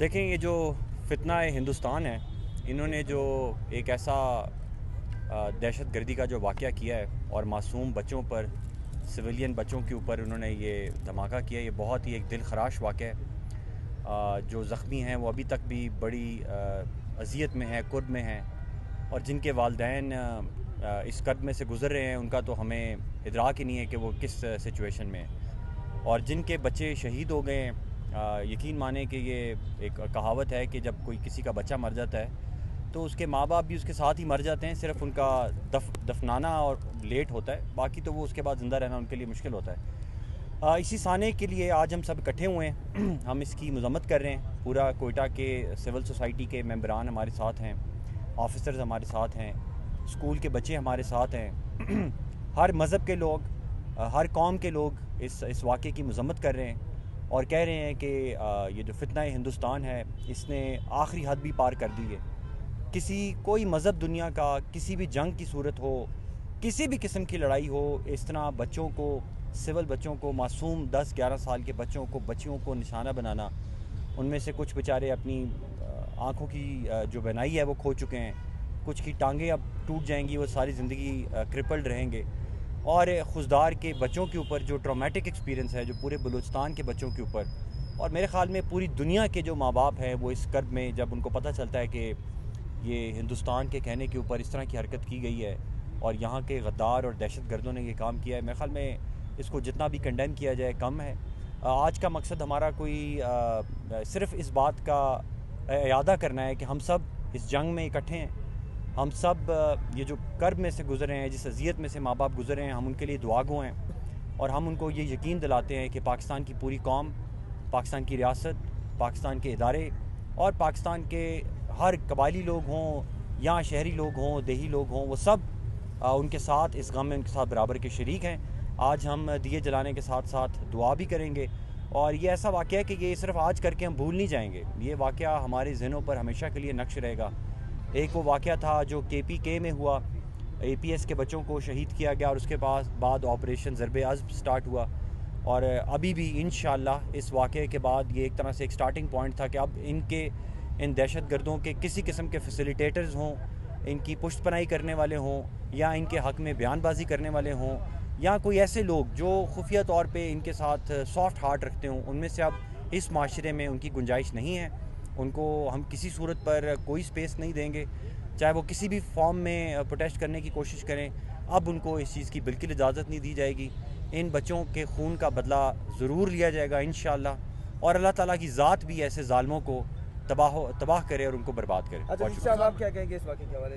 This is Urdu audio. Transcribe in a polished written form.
دیکھیں، یہ جو فتنہ ہندوستان ہے، انہوں نے جو ایک ایسا دہشت گردی کا جو واقعہ کیا ہے اور معصوم بچوں پر، سویلین بچوں کے اوپر انہوں نے یہ دھماکہ کیا، یہ بہت ہی ایک دل خراش واقعہ ہے۔ جو زخمی ہیں وہ ابھی تک بھی بڑی اذیت میں ہیں، کرب میں ہیں، اور جن کے والدین اس کرب میں سے گزر رہے ہیں، ان کا تو ہمیں ادراک ہی نہیں ہے کہ وہ کس سچویشن میں ہیں۔ اور جن کے بچے شہید ہو گئے ہیں، یقین مانیں کہ یہ ایک کہاوت ہے کہ جب کوئی کسی کا بچہ مر جاتا ہے تو اس کے ماں باپ بھی اس کے ساتھ ہی مر جاتے ہیں، صرف ان کا دفنانا اور لیٹ ہوتا ہے، باقی تو وہ اس کے بعد زندہ رہنا ان کے لیے مشکل ہوتا ہے۔ اسی سانے کے لیے آج ہم سب اکٹھے ہوئے ہیں، ہم اس کی مذمت کر رہے ہیں۔ پورا کوئٹہ کے سول سوسائٹی کے ممبران ہمارے ساتھ ہیں، آفیسرز ہمارے ساتھ ہیں، اسکول کے بچے ہمارے ساتھ ہیں، ہر مذہب کے لوگ، ہر قوم کے لوگ اس واقعے کی مذمت کر رہے ہیں اور کہہ رہے ہیں کہ یہ جو فتنہ ہندوستان ہے اس نے آخری حد بھی پار کر دی ہے۔ کوئی مذہب دنیا کا کسی بھی جنگ کی صورت ہو، کسی بھی قسم کی لڑائی ہو، اس طرح بچوں کو، سول بچوں کو، معصوم 10-11 سال کے بچیوں کو نشانہ بنانا، ان میں سے کچھ بیچارے اپنی آنکھوں کی جو بینائی ہے وہ کھو چکے ہیں، کچھ کی ٹانگیں اب ٹوٹ جائیں گی، وہ ساری زندگی کرپلڈ رہیں گے، اور خزدار کے بچوں کے اوپر جو ٹرامیٹک ایکسپیرینس ہے، جو پورے بلوچستان کے بچوں کے اوپر، اور میرے خیال میں پوری دنیا کے جو ماں باپ ہیں وہ اس کرب میں، جب ان کو پتہ چلتا ہے کہ یہ ہندوستان کے کہنے کے اوپر اس طرح کی حرکت کی گئی ہے اور یہاں کے غدار اور دہشت گردوں نے یہ کام کیا ہے، میرے خیال میں اس کو جتنا بھی کنڈیم کیا جائے کم ہے۔ آج کا مقصد ہمارا کوئی صرف اس بات کا اعادہ کرنا ہے کہ ہم سب اس جنگ میں اکٹھے ہیں، ہم سب یہ جو کرب میں سے گزرے ہیں، جس اذیت میں سے ماں باپ گزرے ہیں، ہم ان کے لیے دعا گو ہیں، اور ہم ان کو یہ یقین دلاتے ہیں کہ پاکستان کی پوری قوم، پاکستان کی ریاست، پاکستان کے ادارے اور پاکستان کے ہر قبائلی لوگ ہوں یا شہری لوگ ہوں، دیہی لوگ ہوں، وہ سب ان کے ساتھ اس غم میں ان کے ساتھ برابر کے شریک ہیں۔ آج ہم دیے جلانے کے ساتھ ساتھ دعا بھی کریں گے، اور یہ ایسا واقعہ ہے کہ یہ صرف آج کر کے ہم بھول نہیں جائیں گے، یہ واقعہ ہمارے ذہنوں پر ہمیشہ کے لیے نقش رہے گا۔ ایک وہ واقعہ تھا جو KPK میں ہوا، APS کے بچوں کو شہید کیا گیا، اور اس کے بعد آپریشن ضرب عضب سٹارٹ ہوا، اور ابھی بھی انشاءاللہ اس واقعے کے بعد یہ ایک طرح سے ایک سٹارٹنگ پوائنٹ تھا کہ اب ان دہشت گردوں کے کسی قسم کے فیسیلیٹیٹرز ہوں، ان کی پشت پناہی کرنے والے ہوں، یا ان کے حق میں بیان بازی کرنے والے ہوں، یا کوئی ایسے لوگ جو خفیہ طور پہ ان کے ساتھ سافٹ ہارٹ رکھتے ہوں، ان میں سے اب اس معاشرے میں ان کی گنجائش نہیں ہے۔ ان کو ہم کسی صورت پر کوئی سپیس نہیں دیں گے، چاہے وہ کسی بھی فارم میں پروٹیسٹ کرنے کی کوشش کریں، اب ان کو اس چیز کی بالکل اجازت نہیں دی جائے گی۔ ان بچوں کے خون کا بدلہ ضرور لیا جائے گا انشاءاللہ، اور اللہ تعالیٰ کی ذات بھی ایسے ظالموں کو تباہ کرے اور ان کو برباد کرے۔ اچھا صاحب، آپ کیا کہیں گے اس واقعے کے حوالے سے؟